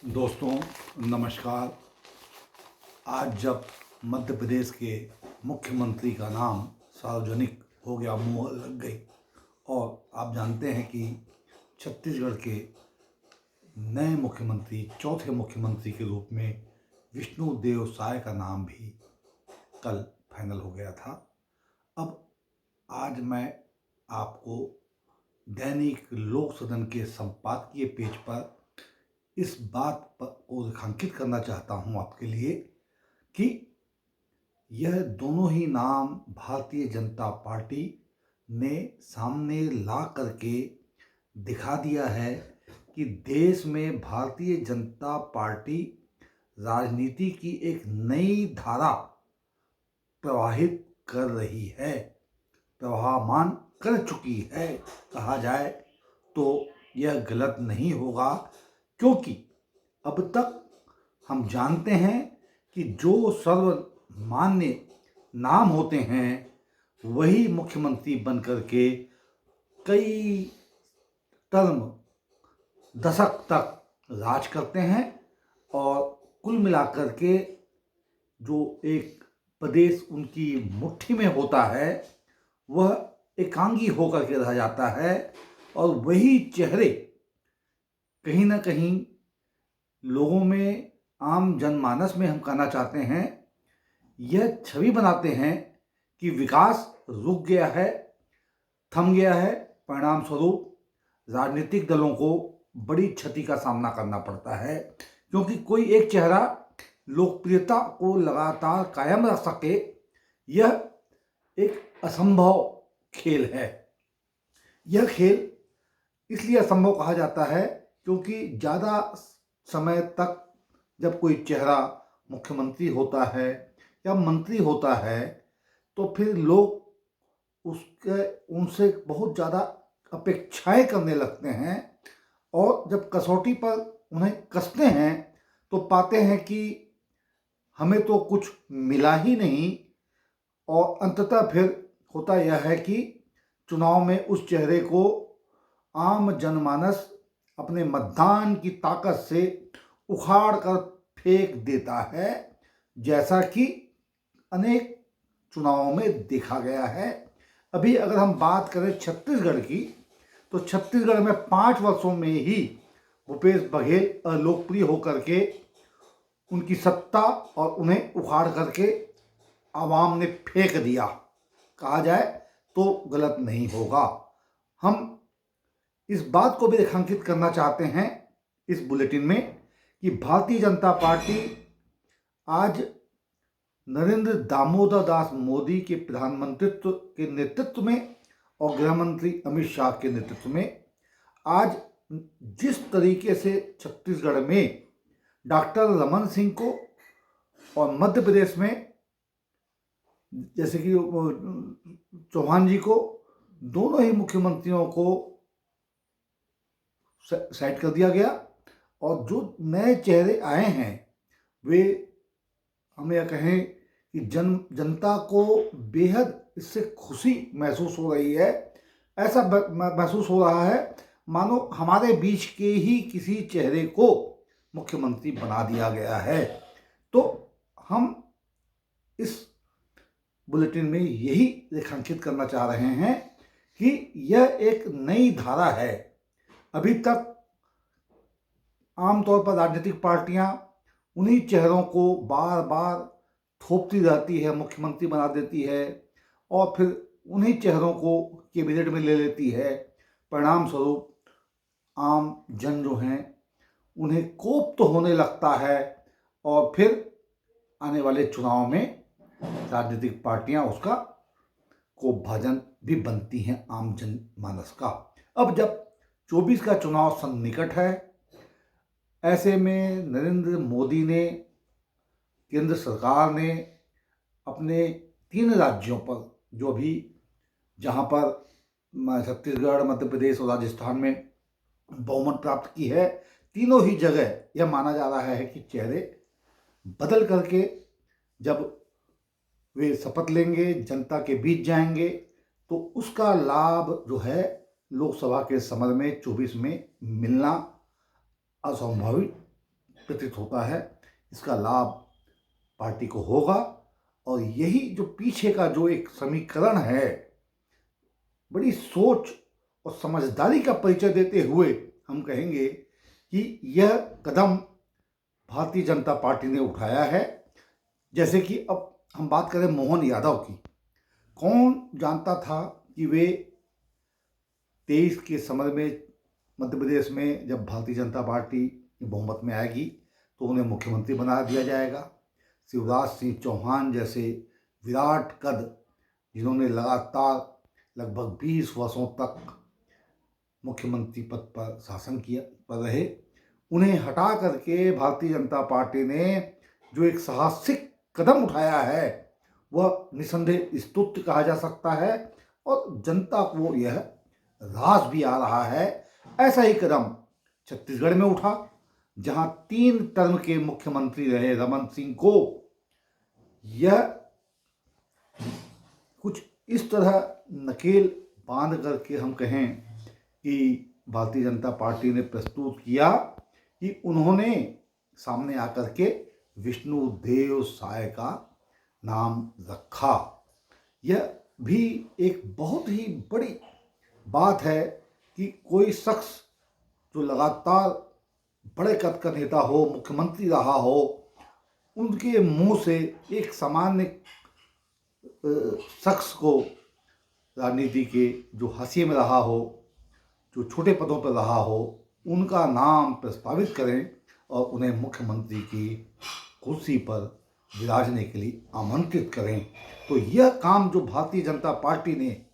दोस्तों नमस्कार। आज जब मध्य प्रदेश के मुख्यमंत्री का नाम सार्वजनिक हो गया, मुहर लग गई, और आप जानते हैं कि छत्तीसगढ़ के नए मुख्यमंत्री, चौथे मुख्यमंत्री के रूप में विष्णुदेव साय का नाम भी कल फाइनल हो गया था। अब आज मैं आपको दैनिक लोक सदन के संपादकीय पेज पर इस बात को रेखांकित करना चाहता हूं आपके लिए कि यह दोनों ही नाम भारतीय जनता पार्टी ने सामने ला करके दिखा दिया है कि देश में भारतीय जनता पार्टी राजनीति की एक नई धारा प्रवाहित कर रही है, प्रवाहमान कर चुकी है। कहा जाए तो यह गलत नहीं होगा, क्योंकि अब तक हम जानते हैं कि जो सर्वमान्य नाम होते हैं वही मुख्यमंत्री बनकर के कई टर्म, दशक तक राज करते हैं, और कुल मिलाकर के जो एक प्रदेश उनकी मुट्ठी में होता है वह एकांगी होकर के रह जाता है, और वही चेहरे कहीं ना कहीं लोगों में, आम जनमानस में, हम कहना चाहते हैं, यह छवि बनाते हैं कि विकास रुक गया है, थम गया है। परिणाम स्वरूप राजनीतिक दलों को बड़ी क्षति का सामना करना पड़ता है, क्योंकि कोई एक चेहरा लोकप्रियता को लगातार कायम रख सके, यह एक असंभव खेल है। यह खेल इसलिए असंभव कहा जाता है क्योंकि ज़्यादा समय तक जब कोई चेहरा मुख्यमंत्री होता है या मंत्री होता है तो फिर लोग उनसे बहुत ज़्यादा अपेक्षाएं करने लगते हैं, और जब कसौटी पर उन्हें कसते हैं तो पाते हैं कि हमें तो कुछ मिला ही नहीं, और अंततः फिर होता यह है कि चुनाव में उस चेहरे को आम जनमानस अपने मतदान की ताकत से उखाड़ कर फेंक देता है, जैसा कि अनेक चुनावों में देखा गया है। अभी अगर हम बात करें छत्तीसगढ़ की, तो छत्तीसगढ़ में 5 वर्षों में ही भूपेश बघेल अलोकप्रिय होकर के उनकी सत्ता और उन्हें उखाड़ करके आवाम ने फेंक दिया, कहा जाए तो गलत नहीं होगा। हम इस बात को भी रेखांकित करना चाहते हैं इस बुलेटिन में कि भारतीय जनता पार्टी आज नरेंद्र दामोदर दास मोदी के प्रधानमंत्रित्व के नेतृत्व में और गृह मंत्री अमित शाह के नेतृत्व में आज जिस तरीके से छत्तीसगढ़ में डॉक्टर रमन सिंह को, और मध्य प्रदेश में जैसे कि चौहान जी को, दोनों ही मुख्यमंत्रियों को साइड कर दिया गया, और जो नए चेहरे आए हैं वे, हम यह कहें कि जनता को बेहद इससे खुशी महसूस हो रही है। ऐसा महसूस हो रहा है मानो हमारे बीच के ही किसी चेहरे को मुख्यमंत्री बना दिया गया है। तो हम इस बुलेटिन में यही रेखांकित करना चाह रहे हैं कि यह एक नई धारा है। अभी तक आमतौर पर राजनीतिक पार्टियां उन्हीं चेहरों को बार बार थोपती रहती है, मुख्यमंत्री बना देती है, और फिर उन्हीं चेहरों को कैबिनेट में ले लेती है। परिणाम स्वरूप आम जन जो हैं उन्हें कोप तो होने लगता है, और फिर आने वाले चुनाव में राजनीतिक पार्टियां उसका कोप भाजन भी बनती हैं आम जनमानस का। अब जब 24 का चुनाव सन्निकट है, ऐसे में नरेंद्र मोदी ने, केंद्र सरकार ने अपने 3 राज्यों पर, जो भी जहां पर छत्तीसगढ़, मध्य प्रदेश और राजस्थान में बहुमत प्राप्त की है, तीनों ही जगह यह माना जा रहा है कि चेहरे बदल करके जब वे शपथ लेंगे, जनता के बीच जाएंगे, तो उसका लाभ जो है लोकसभा के समर में 24 में मिलना असंभावित प्रतीत होता है इसका लाभ पार्टी को होगा। और यही जो पीछे का जो एक समीकरण है, बड़ी सोच और समझदारी का परिचय देते हुए हम कहेंगे कि यह कदम भारतीय जनता पार्टी ने उठाया है। जैसे कि अब हम बात करें मोहन यादव की, कौन जानता था कि वे 23 के समय में मध्य प्रदेश में जब भारतीय जनता पार्टी बहुमत में आएगी तो उन्हें मुख्यमंत्री बना दिया जाएगा। शिवराज सिंह चौहान जैसे विराट कद, जिन्होंने लगातार लगभग 20 वर्षों तक मुख्यमंत्री पद पर शासन किया पर रहे, उन्हें हटा करके भारतीय जनता पार्टी ने जो एक साहसिक कदम उठाया है वह निसंदेह स्तुत्य कहा जा सकता है। और जनता को यह रास भी आ रहा है। ऐसा ही कदम छत्तीसगढ़ में उठा, जहां 3 टर्म के मुख्यमंत्री रहे रमन सिंह को यह कुछ इस तरह नकेल बांध करके हम कहें कि भारतीय जनता पार्टी ने प्रस्तुत किया कि उन्होंने सामने आकर के विष्णुदेव साय का नाम रखा। यह भी एक बहुत ही बड़ी बात है कि कोई शख्स जो लगातार बड़े कद का नेता हो, मुख्यमंत्री रहा हो, उनके मुंह से एक सामान्य शख्स को राजनीति के जो हाशिए में रहा हो, जो छोटे पदों पर रहा हो, उनका नाम प्रस्तावित करें और उन्हें मुख्यमंत्री की कुर्सी पर विराजने के लिए आमंत्रित करें। तो यह काम जो भारतीय जनता पार्टी ने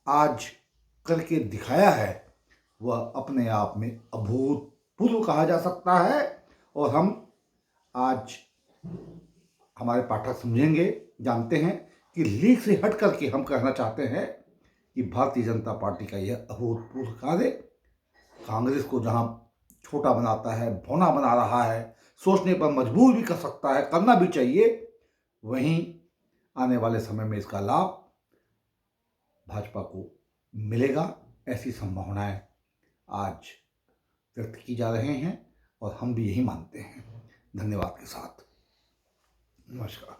आज करके दिखाया है वह अपने आप में अभूतपूर्व कहा जा सकता है। और हम आज हमारे पाठक समझेंगे, जानते हैं कि लीक से हट करके हम कहना चाहते हैं कि भारतीय जनता पार्टी का यह अभूतपूर्व कार्य कांग्रेस को जहां छोटा बनाता है, भौना बना रहा है, सोचने पर मजबूर भी कर सकता है, करना भी चाहिए, वहीं आने वाले समय में इसका लाभ भाजपा को मिलेगा, ऐसी संभावनाएं आज व्यक्त की जा रहे हैं और हम भी यही मानते हैं। धन्यवाद के साथ नमस्कार।